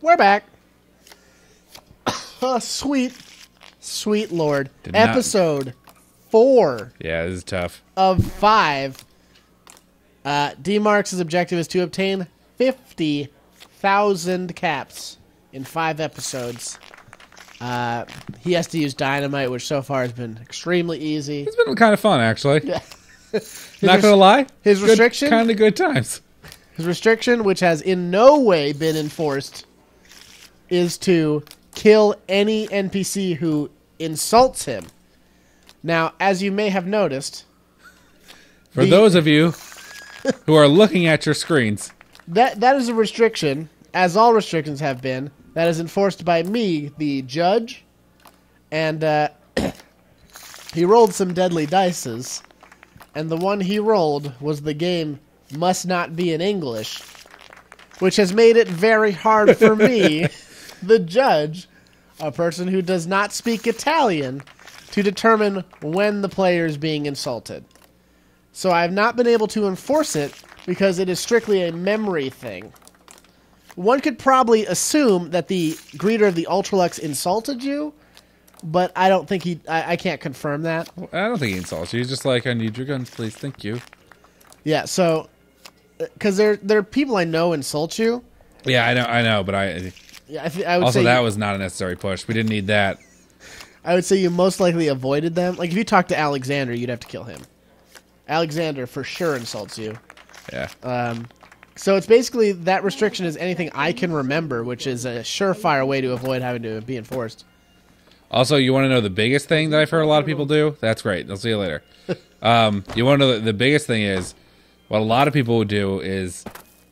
We're back. Oh, sweet Lord. Episode 4. Yeah, this is tough. Of 5. D-Marks' objective is to obtain 50,000 caps in 5 episodes. He has to use dynamite, which so far has been extremely easy. It's been kind of fun, actually. Yeah. Not gonna lie. His restriction? Kind of good times. His restriction, which has in no way been enforced, is to kill any NPC who insults him. Now, as you may have noticed... For those of you who are looking at your screens... That is a restriction, as all restrictions have been, that is enforced by me, the judge, and he rolled some deadly dices, and the one he rolled was the game must not be in English, which has made it very hard for me, the judge, a person who does not speak Italian, to determine when the player is being insulted. So I've not been able to enforce it because it is strictly a memory thing. One could probably assume that the greeter of the Ultralux insulted you, but I don't think I can't confirm that. I don't think he insults you. He's just like, I need your guns, please. Thank you. Yeah, so... Because there are people I know insult you. Yeah, I know, but I would also say that was not a necessary push. We didn't need that. I would say you most likely avoided them. Like, if you talk to Alexander, you'd have to kill him. Alexander for sure insults you. Yeah. So it's basically that restriction is anything I can remember, which is a surefire way to avoid having to be enforced. Also, you want to know the biggest thing that I've heard a lot of people do? That's great. I'll see you later. You want to know the biggest thing is, what a lot of people would do is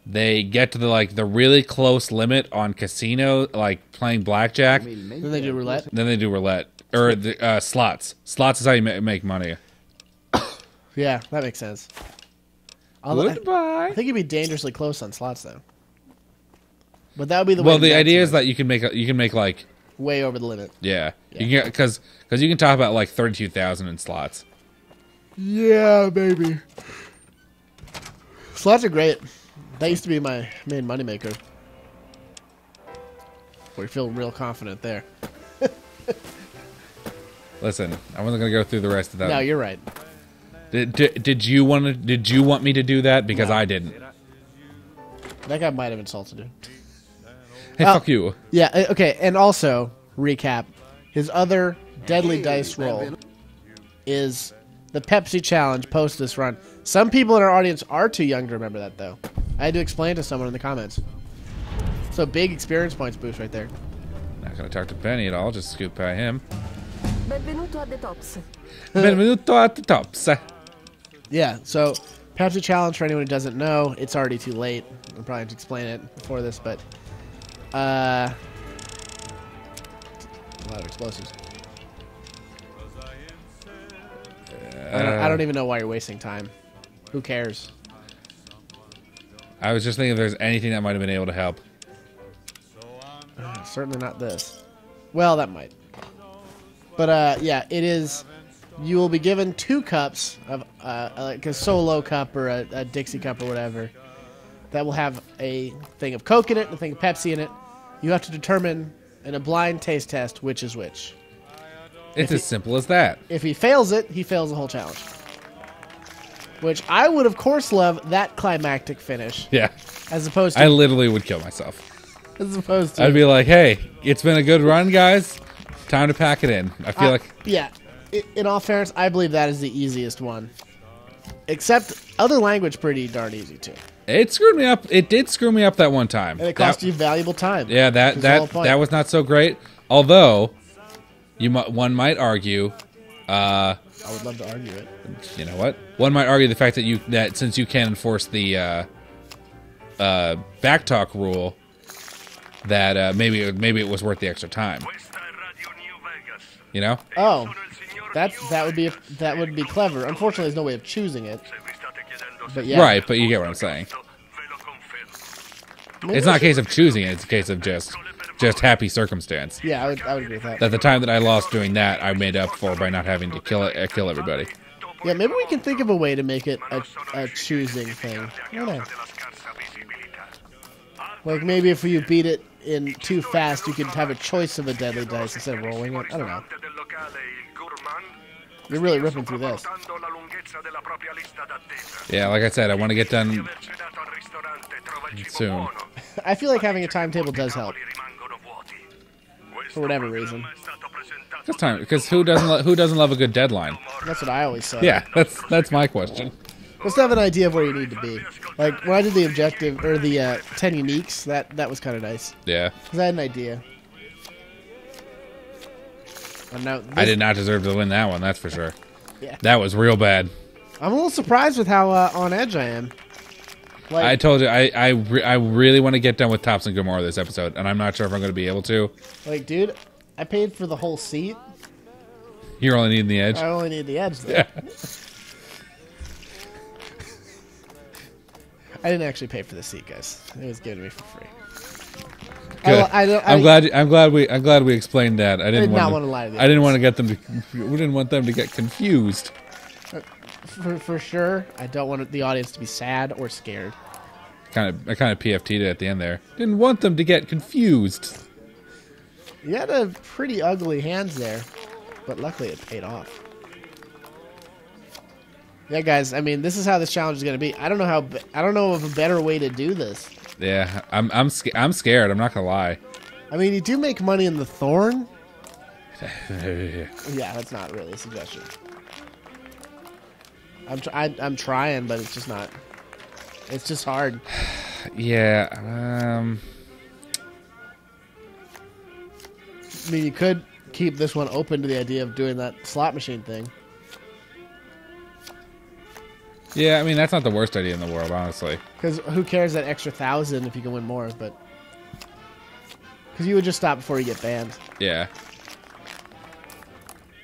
they get to the really close limit on casino, like playing blackjack. Then they do roulette? Then they do roulette. Or the slots. Slots is how you make money. Yeah, that makes sense. Goodbye. I think you'd be dangerously close on slots, though. But that would be the way. Well, the idea is that you can make like way over the limit. Yeah, you can because you can talk about like 32,000 in slots. Yeah, baby. Slots are great. That used to be my main moneymaker. We feel real confident there. Listen, I wasn't gonna go through the rest of that. No, you're right. Did you want me to do that? Because No. I didn't. That guy might have insulted you. Hey, fuck you. Yeah, okay, and also, recap, his other deadly dice roll is the Pepsi Challenge post this run. Some people in our audience are too young to remember that, though. I had to explain to someone in the comments. So big experience points boost right there. Not gonna talk to Benny at all, just scoop by him. Benvenuto a the tops. Benvenuto at the tops. Yeah, so Pepsi Challenge, for anyone who doesn't know, it's already too late. I'll probably have to explain it before this, but a lot of explosives. I don't even know why you're wasting time. Who cares? I was just thinking if there's anything that might have been able to help. Certainly not this. Well, that might. But yeah, it is. You will be given 2 cups of like a solo cup or a Dixie cup or whatever that will have a thing of Coke in it and a thing of Pepsi in it. You have to determine in a blind taste test which is which. It's as simple as that. If he fails it, he fails the whole challenge. Which I would, of course, love that climactic finish. Yeah. As opposed to... I literally would kill myself. As opposed to... I'd be like, hey, it's been a good run, guys. Time to pack it in. I feel like... Yeah. In all fairness, I believe that is the easiest one. Except other language pretty darn easy, too. It screwed me up. It did screw me up that one time. And it cost you valuable time. Yeah, that was not so great. Although, one might argue... I would love to argue it. You know what? One might argue the fact that since you can enforce the backtalk rule, that maybe it was worth the extra time. You know? Oh, that would be clever. Unfortunately, there's no way of choosing it. But yeah. Right, but you get what I'm saying. It's not a case of choosing it; it's a case of just happy circumstance. Yeah, I would agree with that. That the time that I lost doing that, I made up for by not having to kill everybody. Yeah, maybe we can think of a way to make it a choosing thing. I don't know. Like maybe if you beat it in too fast, you could have a choice of a deadly dice instead of rolling it. I don't know. You're really ripping through this. Yeah, like I said, I want to get done soon. I feel like having a timetable does help. For whatever reason. Because who doesn't love a good deadline? That's what I always say. Yeah, that's my question. Let's have an idea of where you need to be. Like, when I did the objective, or the 10 uniques, that was kind of nice. Yeah. Because I had an idea. Now, I did not deserve to win that one, that's for sure. Yeah. That was real bad. I'm a little surprised with how on edge I am. Like, I told you, I really want to get done with Tops and Gomorrah this episode, and I'm not sure if I'm going to be able to. Like, dude, I paid for the whole seat. You're only needing the edge? I only need the edge, though. Yeah. I didn't actually pay for the seat, guys. It was given to me for free. Good. I'm glad we explained that. I didn't want to lie to you. I didn't want to get them to. We didn't want them to get confused. For sure, I don't want the audience to be sad or scared. I kind of PFT'd it at the end there. Didn't want them to get confused. You had a pretty ugly hands there, but luckily it paid off. Yeah, guys. I mean, this is how this challenge is going to be. I don't know of a better way to do this. Yeah, I'm scared. I'm not gonna lie. I mean, you do make money in the Thorn. Yeah, that's not really a suggestion. I'm trying, but it's just not. It's just hard. Yeah. I mean, you could keep this one open to the idea of doing that slot machine thing. Yeah, I mean, that's not the worst idea in the world, honestly. Because who cares that extra 1,000 if you can win more, but... Because you would just stop before you get banned. Yeah.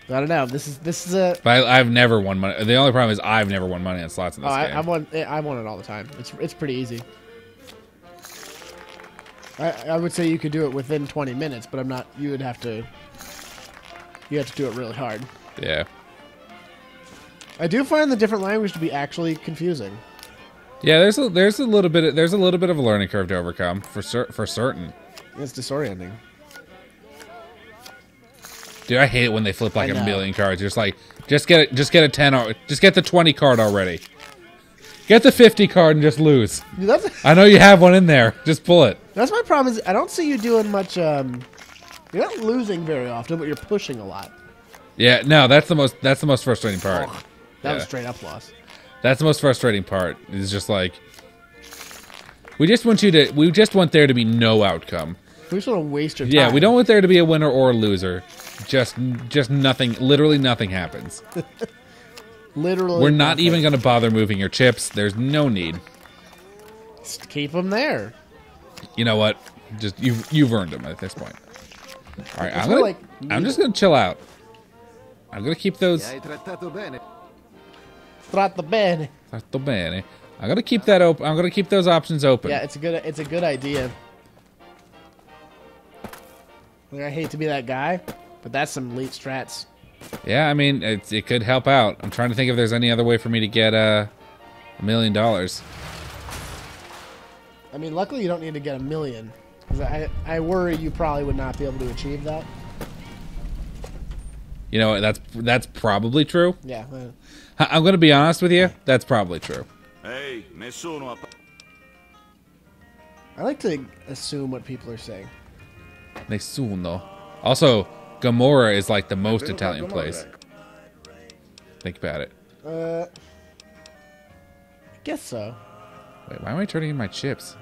I don't know. This is a... But I've never won money. The only problem is I've never won money on slots in this game. I won it all the time. It's pretty easy. I would say you could do it within 20 minutes, but I'm not... You have to do it really hard. Yeah. I do find the different language to be actually confusing. Yeah, there's a little bit of a learning curve to overcome for certain. It's disorienting. Dude, I hate it when they flip like a million cards. You're just like, just get a 10 or just get the 20 card already. Get the 50 card and just lose. Dude, I know you have one in there. Just pull it. That's my problem. Is I don't see you doing much. You're not losing very often, but you're pushing a lot. Yeah, no, that's the most frustrating part. Oh, that was straight up loss. That's the most frustrating part. Is just like we just want there to be no outcome. We just want to waste your time. Yeah, we don't want there to be a winner or a loser. Just nothing. Literally nothing happens. Literally, we're not even going to bother moving your chips. There's no need. Just keep them there. You know what? Just you've earned them at this point. All right, I'm just going to chill out. I'm going to keep those. Tratto bene. Tratto bene. I'm going to keep that open. I'm going to keep those options open. Yeah, it's a good idea. I hate to be that guy, but that's some elite strats. Yeah, I mean, it could help out. I'm trying to think if there's any other way for me to get $1 million. I mean, luckily you don't need to get 1 million. Because I worry you probably would not be able to achieve that. You know, that's probably true. Yeah. I'm going to be honest with you. That's probably true. Hey, nessuno. I like to assume what people are saying. Nessuno. Also, Gomorrah is like the most Italian place. Think about it. I guess so. Wait, why am I turning in my chips?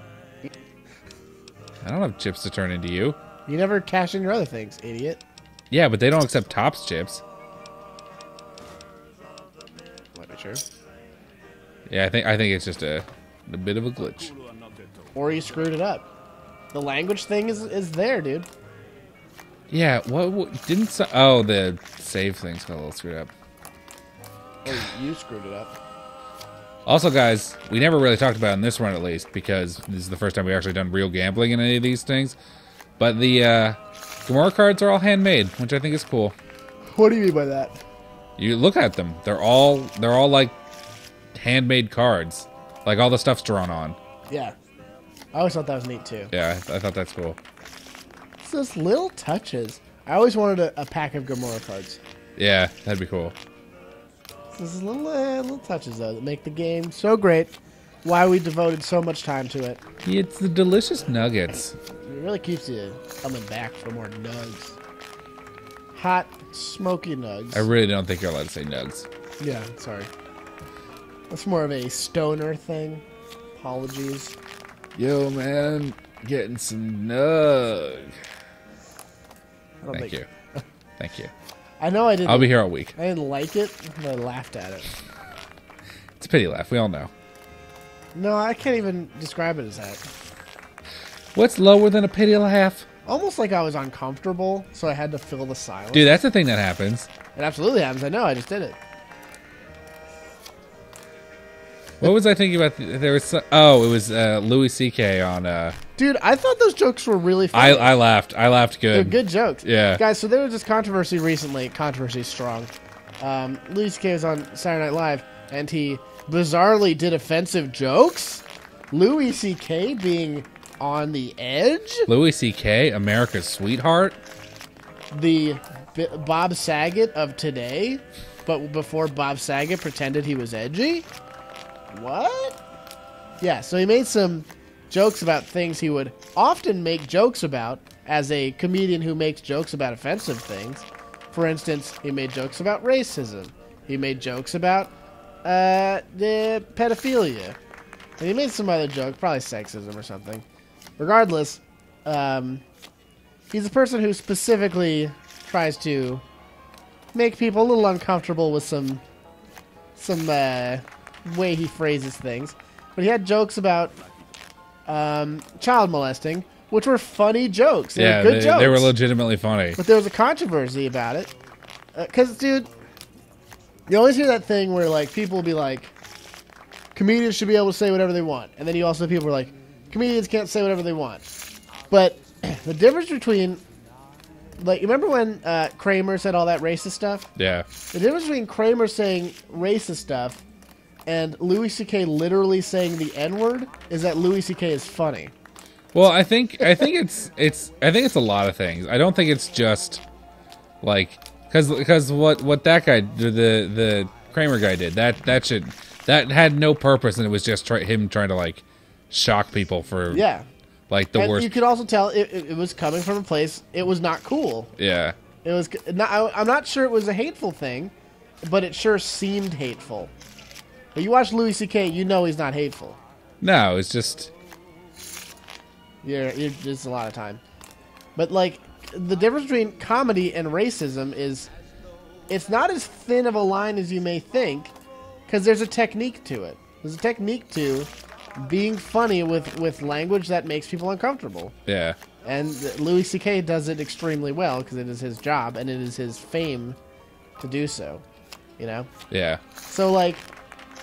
I don't have chips to turn into you. You never cash in your other things, idiot. Yeah, but they don't accept Topps chips. Might be true. Yeah, I think it's just a bit of a glitch. Or you screwed it up. The language thing is there, dude. Yeah, what didn't... Oh, the save thing's got a little screwed up. Or you screwed it up. Also, guys, we never really talked about it in this run, at least, because this is the first time we've actually done real gambling in any of these things. But the Gomorrah cards are all handmade, which I think is cool. What do you mean by that? You look at them; they're all like handmade cards, like all the stuff's drawn on. Yeah, I always thought that was neat too. Yeah, I thought that's cool. It's those little touches. I always wanted a pack of Gamora cards. Yeah, that'd be cool. It's those little touches, though, that make the game so great. Why we devoted so much time to it. It's the delicious nuggets. It really keeps you coming back for more nugs. Hot, smoky nugs. I really don't think you're allowed to say nugs. Yeah, sorry. That's more of a stoner thing. Apologies. Yo, man, getting some nug. Thank you. Thank you. I know I didn't. I'll be here all week. I didn't like it, but I laughed at it. It's a pity laugh. We all know. No, I can't even describe it as that. What's lower than a pity laugh? Almost like I was uncomfortable, so I had to fill the silence. Dude, that's the thing that happens. It absolutely happens. I know. I just did it. What was I thinking about? There was it was Louis C.K. on. Dude, I thought those jokes were really funny. I laughed. I laughed good. They're good jokes. Yeah. Guys, so there was this controversy recently. Controversy strong. Louis C.K. was on Saturday Night Live, and he bizarrely did offensive jokes. Louis C.K. being on the edge. Louis C.K., America's sweetheart. The Bob Saget of today, but before Bob Saget pretended he was edgy. What? Yeah, so he made some jokes about things he would often make jokes about as a comedian who makes jokes about offensive things. For instance, he made jokes about racism. He made jokes about the pedophilia. And he made some other joke, probably sexism or something. Regardless, he's a person who specifically tries to make people a little uncomfortable with some way he phrases things. But he had jokes about child molesting, which were funny jokes. They were good jokes. They were legitimately funny. But there was a controversy about it. Because, dude, you always hear that thing where, like, people will be like, comedians should be able to say whatever they want. And then you also have people who are like, comedians can't say whatever they want. But the difference between, like, you remember when Kramer said all that racist stuff? Yeah. The difference between Kramer saying racist stuff and Louis C.K. literally saying the N-word is that Louis C.K. is funny. Well, I think it's a lot of things. I don't think it's just like because what that guy the Kramer guy did that had no purpose, and it was just him trying to like shock people for like the worst. You could also tell it was coming from a place it was not cool. Yeah, it was not. I'm not sure it was a hateful thing, but it sure seemed hateful. But you watch Louis C.K., you know he's not hateful. No, it's just you're just a lot of time. But like the difference between comedy and racism is it's not as thin of a line as you may think, because there's a technique to it. There's a technique to being funny with language that makes people uncomfortable. Yeah. And Louis C.K. does it extremely well because it is his job and it is his fame to do so. You know? Yeah. So like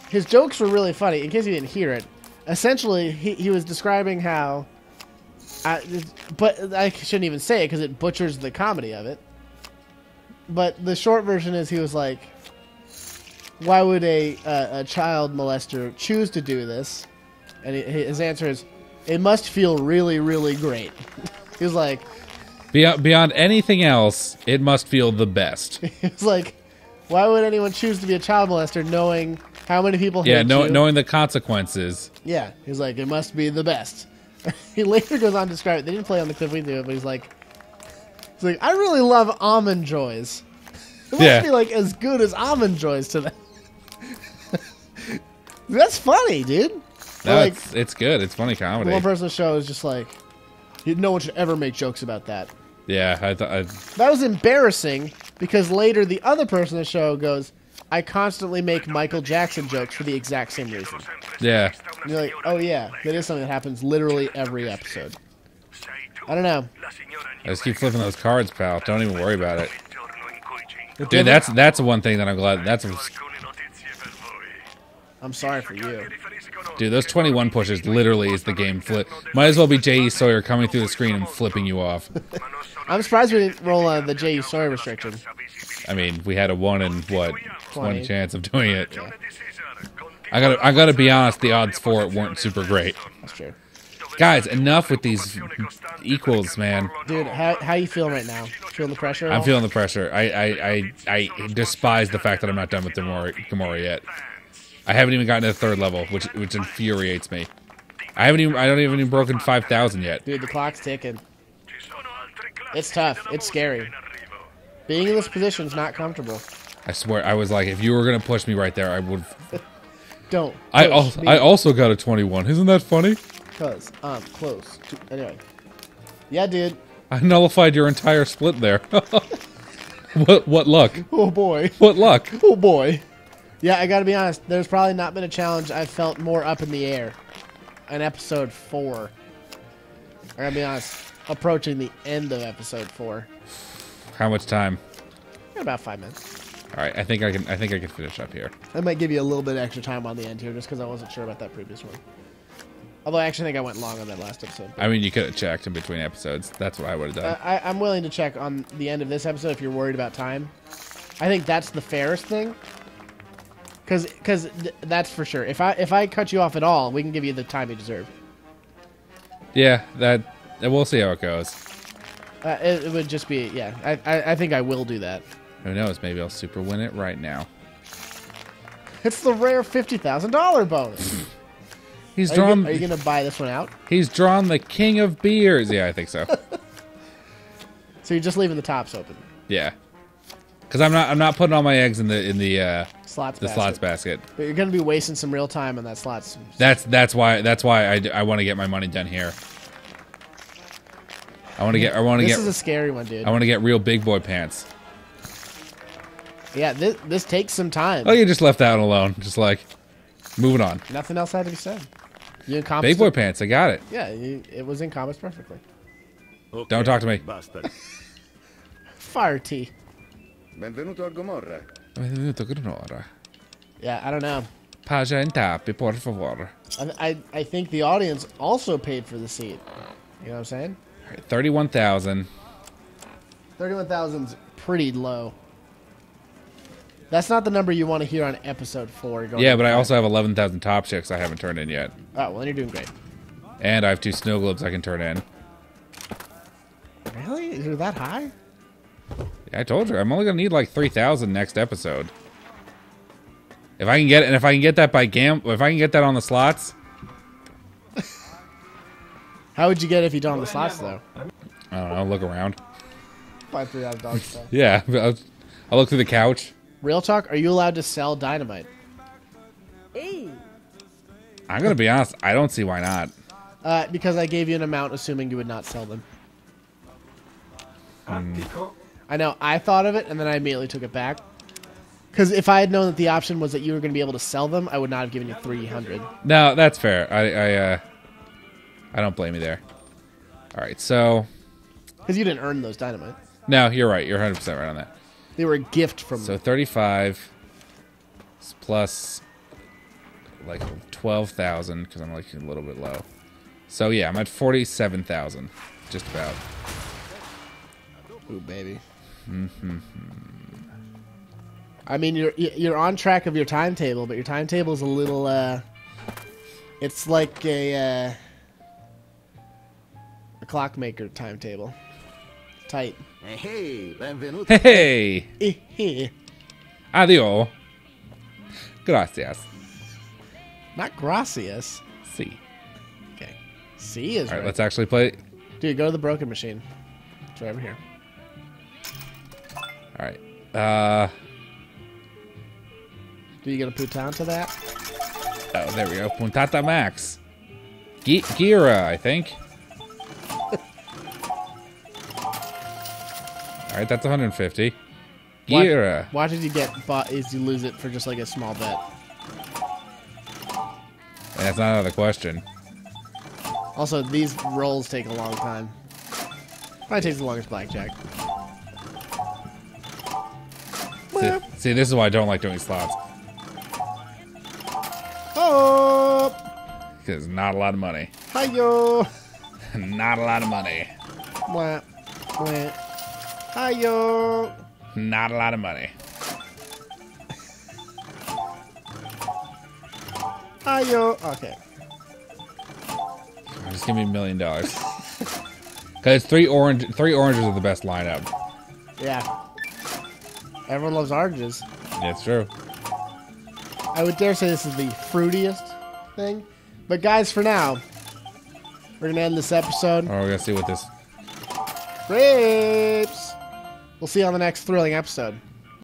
his jokes were really funny. In case you didn't hear it, essentially he was describing how but I shouldn't even say it because it butchers the comedy of it. But the short version is he was like, why would a child molester choose to do this? And his answer is, it must feel really, really great. He was like, beyond anything else, it must feel the best. He was like, why would anyone choose to be a child molester knowing how many people hate you? Knowing the consequences. Yeah, he's like, it must be the best. He later goes on to describe it. They didn't play on the clip we do it, but he's like, I really love almond joys. It must be like as good as almond joys to them. That's funny, dude. No, like, it's good. It's funny comedy. One person on the show is just like, no one should ever make jokes about that. Yeah, that was embarrassing because later the other person on the show goes, I constantly make Michael Jackson jokes for the exact same reason. Yeah. And you're like, oh yeah, that is something that happens literally every episode. I don't know. I just keep flipping those cards, pal. Don't even worry about it. Dude, that's one thing that I'm glad. I'm sorry for you. Dude, those 21 pushes literally is the game flip. Might as well be J.E. Sawyer coming through the screen and flipping you off. I'm surprised we didn't roll the J.E. Sawyer restriction. I mean, we had a 1 in, 20 chance of doing it. Yeah. I gotta be honest, the odds for it weren't super great. That's true. Guys, enough with these equals, man. Dude, how you feeling right now? Feeling the pressure? At I'm all? feeling the pressure. I despise the fact that I'm not done with Gamora yet. I haven't even gotten to the 3rd level, which infuriates me. I don't even broken 5,000 yet. Dude, the clock's ticking. It's tough. It's scary. Being in this position is not comfortable. I swear, I was like, if you were gonna push me right there, I would. Don't. I also got a 21. Isn't that funny? Cause I'm close. Anyway. Yeah, dude. I nullified your entire split there. What luck? Oh boy. What luck? Oh boy. Yeah, I gotta be honest. There's probably not been a challenge I felt more up in the air. In episode 4. I gotta be honest. Approaching the end of episode 4. How much time? About 5 minutes. All right, I think I can finish up here. I might give you a little bit extra time on the end here, just because I wasn't sure about that previous one. Although I actually think I went long on that last episode. I mean, you could have checked in between episodes. That's what I would have done. I'm willing to check on the end of this episode if you're worried about time. I think that's the fairest thing. Because that's for sure. If I cut you off at all, we can give you the time you deserve. Yeah, we'll see how it goes. It would just be, yeah. I think I will do that. Who knows? Maybe I'll super win it right now. It's the rare $50,000 bonus. He's drawn. Are you gonna buy this one out? He's drawn the king of beers. Yeah, I think so. So you're just leaving the tops open. Yeah, because I'm not putting all my eggs in the Slots basket. But you're gonna be wasting some real time on that slots. That's why I want to get my money done here. This is a scary one, dude. I want to get real big boy pants. Yeah, this takes some time. Oh, you just left that one alone. Just like moving on. Nothing else had to be said. You encompassed Big boy it. pants. I got it. Yeah, it was encompassed perfectly. Ok, Don't talk to me. Basta. Fire tea. Benvenuto al Gomorra. Yeah, I don't know. Paja en tapi, por favor. I think the audience also paid for the seat. You know what I'm saying? 31,000. 31,000's pretty low. That's not the number you want to hear on episode 4. Yeah, but I also have 11,000 top chicks I haven't turned in yet. Oh, well, then you're doing great. And I have 2 snow globes I can turn in. Really? You're that high? Yeah, I told you. I'm only going to need like 3,000 next episode. If I can get it, and if I can get that by if I can get that on the slots. How would you get it if you don't on the slots, though? I don't know. Look around. Buy 3 out of dog stuff. Yeah, I'll look through the couch. Real talk, are you allowed to sell dynamite? Hey, I'm going to be honest. I don't see why not. Because I gave you an amount assuming you would not sell them. I know, I thought of it, and then I immediately took it back. Because if I had known that the option was that you were going to be able to sell them, I would not have given you 300. No, that's fair. I don't blame you there. All right, so... Because you didn't earn those dynamite. No, you're right. You're 100% right on that. They were a gift from So 35 plus like 12,000 because I'm like a little bit low. So yeah, I'm at 47,000, just about. Ooh, baby. I mean, you're on track of your timetable, but your timetable is a little. It's like a clockmaker timetable. Tight. Hey, benvenuto. Hey, adios. Gracias. Not gracias. See. Okay. C is All right, right. let's actually play. Dude, go to the broken machine. It's right over here. All right. Do you get a putan to that? Oh, there we go. Puntata Max. Gira, I think. All right, that's 150. Gira. Watch as you get bought is you lose it for just like a small bet. And that's not out of the question. Also, these rolls take a long time. Probably takes the longest blackjack. See, this is why I don't like doing slots. Oh! Because not a lot of money. Hi-yo! Not a lot of money. Mwah. Mwah. Hi-yo! Not a lot of money. Hi-yo! Okay. give me $1 million. Because three oranges are the best lineup. Yeah. Everyone loves oranges. That's true. I would dare say this is the fruitiest thing. But guys, for now, we're going to end this episode. Oh, we're going to see what this... Grapes! We'll see you on the next thrilling episode.